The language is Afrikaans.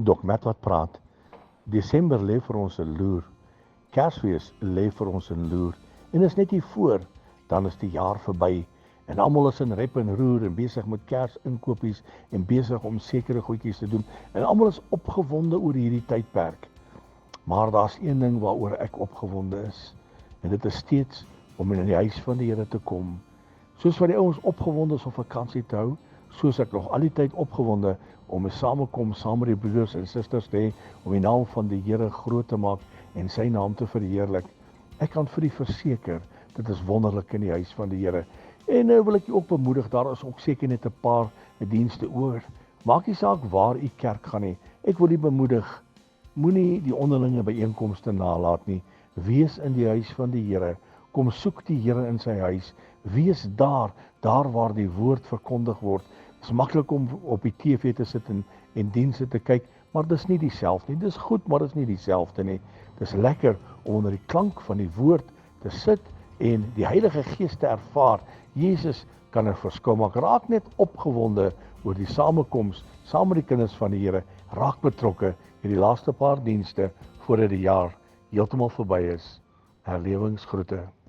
Dok met wat praat. Desember lê vir ons 'n loer. Kersfees lê vir ons 'n loer. En is net hier voor, dan is die jaar verby. En almal is in rep en roer en besig met kersinkopies en besig om sekere goedjies te doen. En almal is opgewonde oor hierdie tydperk. Maar daar's een ding waaroor ek opgewonde is. En dit is steeds om in die huis van die Here te kom. Soos wat die ouens opgewonde is om vakansie te hou, soos ek nog al die tyd opgewonde om 'n samekom saam met die broeders en susters te hê, om die naam van die Here groot te maak en sy naam te verheerlik. Ek kan vir u verseker, dit is wonderlik in die huis van die Here. En nou wil ek u ook bemoedig, daar is ook seker net 'n paar dienste oor. Maak nie saak waar u kerk gaan nie. Ek wil u bemoedig, moenie die onderlinge byeenkomste nalat nie. Wees in die huis van die Here. Kom soek die Here in sy huis. Wees daar waar die woord verkondig word. Dit is maklik om op die TV te sit en dienste te kyk, maar dis nie dieselfde nie. Dis goed, maar dis nie dieselfde nie. Dis lekker om onder die klank van die woord te sit en die Heilige Gees te ervaar. Jesus kan 'n verskil maak. Raak net opgewonde oor die samekoms saam met die kinders van die Here. Raak betrokke in die laaste paar dienste voordat die jaar heeltemal verby is. Herlewingsgroete.